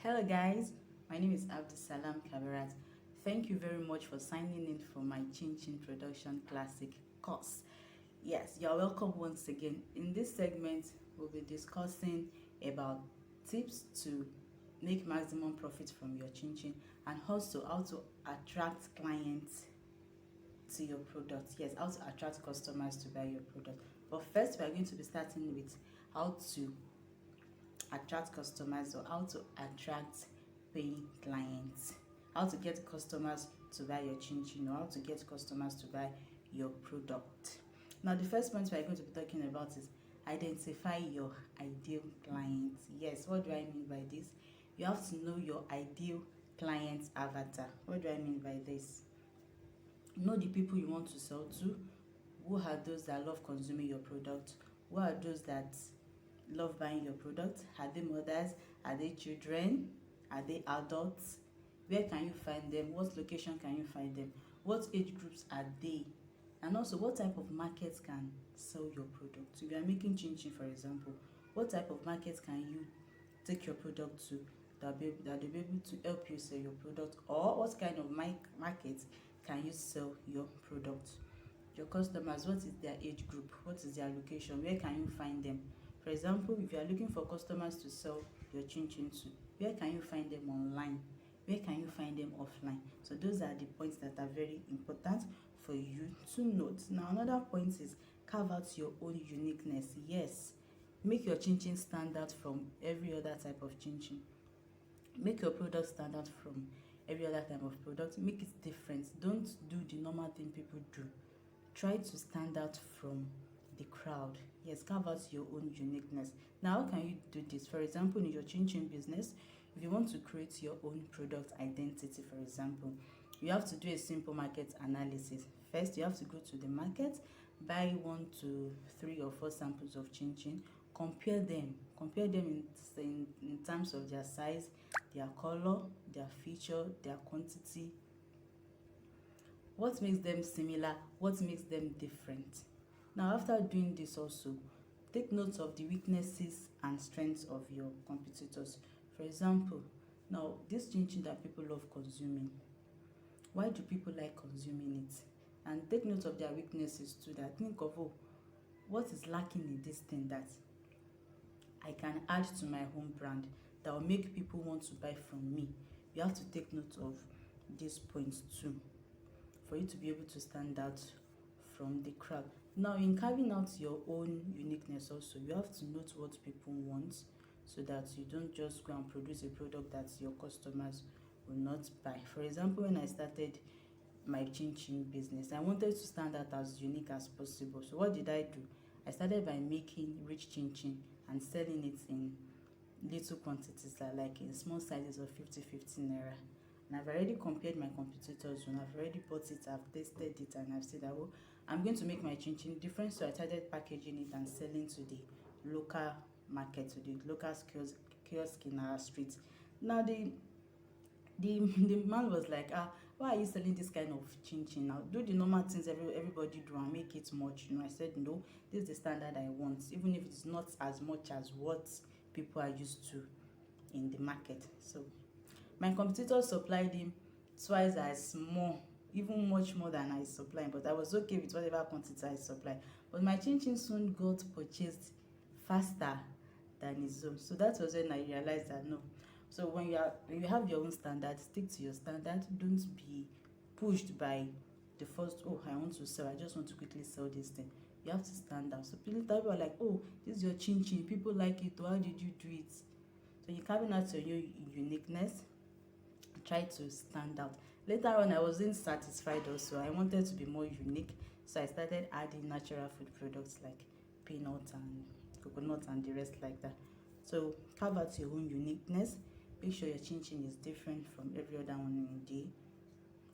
Hello guys, my name is Abdusalam Kabirat. Thank you very much for signing in for my Chin Chin Production Classic course. Yes, you're welcome once again. In this segment, we'll be discussing about tips to make maximum profit from your Chin Chin and also how to attract clients to your product. Yes, how to attract customers to buy your product. But first, we are going to be starting with how to attract customers or how to attract paying clients, how to get customers to buy your chin chin or how to get customers to buy your product. Now the first point we're going to be talking about is identify your ideal client. Yes, what do I mean by this? You have to know your ideal client avatar. What do I mean by this? Know the people you want to sell to. Who are those that love consuming your product? Who are those that love buying your product? Are they mothers? Are they children? Are they adults? Where can you find them? What location can you find them? What age groups are they? And also, what type of markets can sell your product? If you are making chin chin, for example, what type of markets can you take your product to that will be able to help you sell your product? Or what kind of market can you sell your product? Your customers, what is their age group? What is their location? Where can you find them? For example, if you are looking for customers to sell your chin chin to, where can you find them online? Where can you find them offline? So those are the points that are very important for you to note. Now another point is carve out your own uniqueness. Yes, make your chin chin stand out from every other type of chin chin. Make your product stand out from every other type of product. Make it different. Don't do the normal thing people do. Try to stand out from the crowd. Yes, carve out your own uniqueness. Now, how can you do this? For example, in your chin chin business, if you want to create your own product identity, for example, you have to do a simple market analysis. First, you have to go to the market, buy 1 to 3 or 4 samples of chin chin, compare them in terms of their size, their color, their feature, their quantity. What makes them similar? What makes them different? Now, after doing this also, take note of the weaknesses and strengths of your competitors. For example, now this chin chin that people love consuming, why do people like consuming it? And take note of their weaknesses too. That think of, oh, what is lacking in this thing that I can add to my home brand that will make people want to buy from me. You have to take note of these points too for you to be able to stand out from the crowd. Now, in carving out your own uniqueness also, you have to note what people want so that you don't just go and produce a product that your customers will not buy. For example, when I started my chin chin business, I wanted to stand out as unique as possible. So what did I do? I started by making rich chin chin and selling it in little quantities, like in small sizes of 50 naira. And I've already compared my competitors and I've already bought it, I've tasted it, and I've said that, oh, I'm going to make my chin chin different. So I started packaging it and selling to the local market, to the local kiosk in our street. Now the man was like, why are you selling this kind of chin chin? Now do the normal things everybody do and make it much. I said, no, this is the standard I want, even if it's not as much as what people are used to in the market. So my competitors supplied him twice as more, even much more than I supplied, but I was okay with whatever quantity I supplied. But my chin chin soon got purchased faster than his own. So that was when I realized that no. So when you have your own standard, stick to your standard. Don't be pushed by the first, oh, I want to sell, I just want to quickly sell this thing. You have to stand out. So people are like, oh, this is your chin chin, people like it, how did you do it? So you're carving out your new uniqueness. Try to stand out. Later on, I wasn't satisfied also. I wanted to be more unique, so I started adding natural food products like peanut and coconut and the rest like that. So carve out your own uniqueness. Make sure your chin chin is different from every other one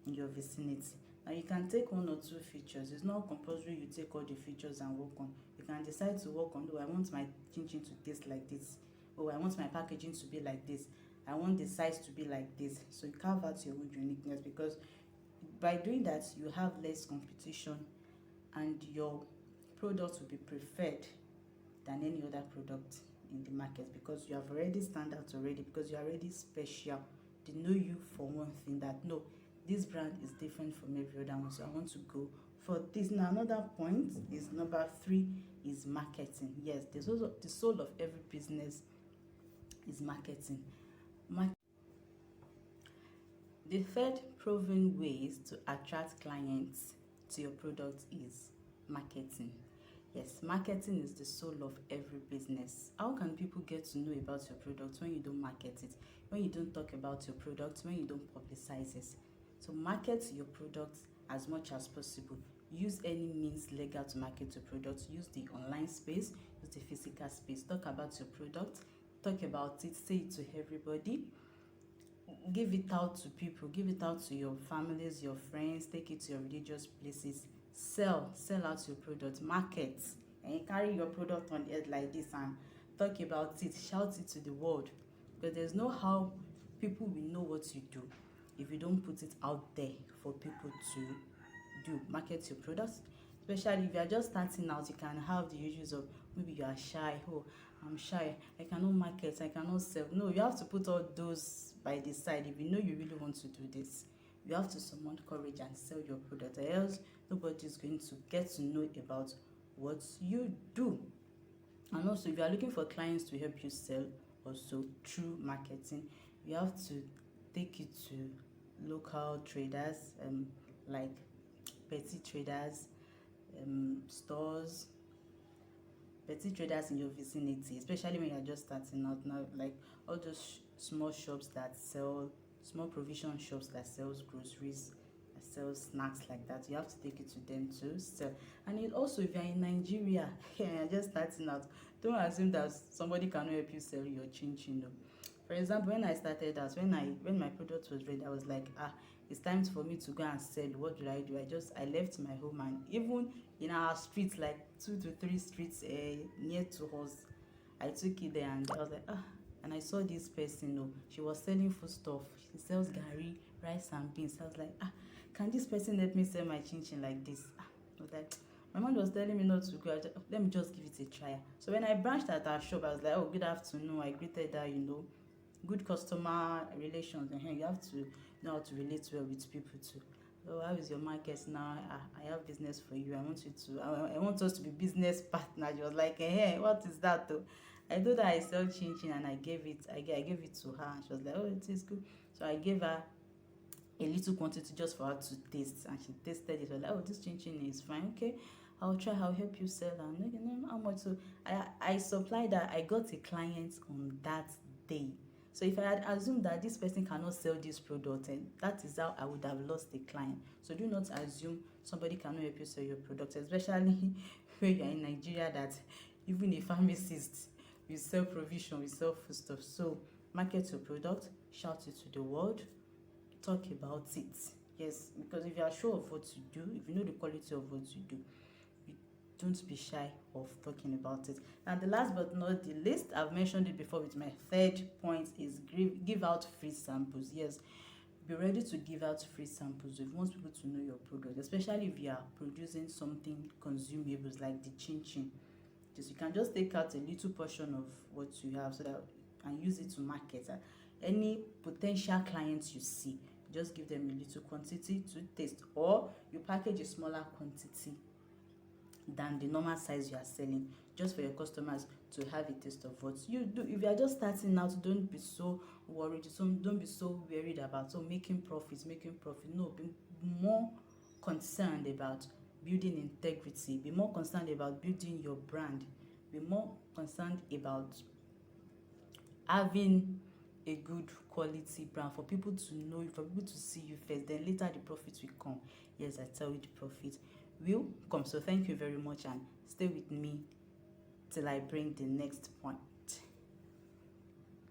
in your vicinity. Now you can take 1 or 2 features. It's not compulsory you take all the features and work on. You can decide to work on, oh, I want my chin chin to taste like this. Oh, I want my packaging to be like this. I want the size to be like this. So you carve out your own uniqueness, because by doing that you have less competition and your product will be preferred than any other product in the market, because you have already stand out already, because you're already special. They know you for one thing, that no, this brand is different from every other one, so I want to go for this. Now another point is number 3 is marketing. Yes, the soul of every business is marketing. The third proven ways to attract clients to your product is marketing. Yes, marketing is the soul of every business. How can people get to know about your product when you don't market it, when you don't talk about your product, when you don't publicize it? So market your product as much as possible. Use any means legal to market your product. Use the online space, use the physical space. Talk about your product, talk about it, say it to everybody. Give it out to people, give it out to your families, your friends, take it to your religious places. Sell out your product, market. And you carry your product on head like this and talk about it, shout it to the world, because there's no how people will know what you do if you don't put it out there for people to do. Market your products, especially if you are just starting out. You can have the issues of maybe you are shy. Oh, I'm shy, I cannot market, I cannot sell. No, you have to put all those by the side. If you know you really want to do this, you have to summon courage and sell your product, or else nobody is going to get to know about what you do. And also, if you are looking for clients to help you sell also through marketing, you have to take it to local traders, like petty traders, stores, petty traders in your vicinity, especially when you're just starting out now, like all those small shops that sell, small provision shops that sells groceries, that sells snacks like that. You have to take it to them to sell. And it also, if you're in Nigeria and you're just starting out, don't assume that somebody cannot help you sell your chin. No. For example, when I started out, when my product was ready, I was like, it's time for me to go and sell. What do? I left my home, and even in our streets, like 2 to 3 streets near to us, I took it there, and I was like, and I saw this person. She was selling food stuff. She sells gari, rice and beans. I was like, can this person help me sell my chin like this? I was like, my mom was telling me not to go. Let me just give it a try. So when I branched at our shop, I was like, good afternoon. I greeted her, good customer relations. And you have to know how to relate well with people too. So how is your market now? I have business for you. I want us to be business partners. She was like, hey, what is that though? I told her I sell chin and I gave it to her, and she was like, it is good. So I gave her a little quantity just for her to taste, and she tasted it. She was like, this chin is fine. Okay, I'll help you sell. And okay, no, how much? So I supplied her. I got a client on that day. So if I had assumed that this person cannot sell this product, and that is how I would have lost a client. So do not assume somebody cannot help you sell your product, especially when you're in Nigeria, that even a pharmacist will sell provision, will sell food stuff. So market your product, shout it to the world, talk about it. Yes, because if you are sure of what you do, if you know the quality of what you do, don't be shy of talking about it. And the last but not the least, I've mentioned it before with my third point, is give out free samples. Yes, be ready to give out free samples if you want people to know your product, especially if you are producing something consumables like the chin. Just you can just take out a little portion of what you have, so that and use it to market. Any potential clients you see, just give them a little quantity to taste, or you package a smaller quantity than the normal size you are selling, just for your customers to have a taste of what you do. If you are just starting out, don't be so worried. So don't be so worried about making profits. No, be more concerned about building integrity. Be more concerned about building your brand. Be more concerned about having a good quality brand, for people to know you, for people to see you first, then later the profit will come. Yes, I tell you, the profit will come. So thank you very much, and stay with me till I bring the next point.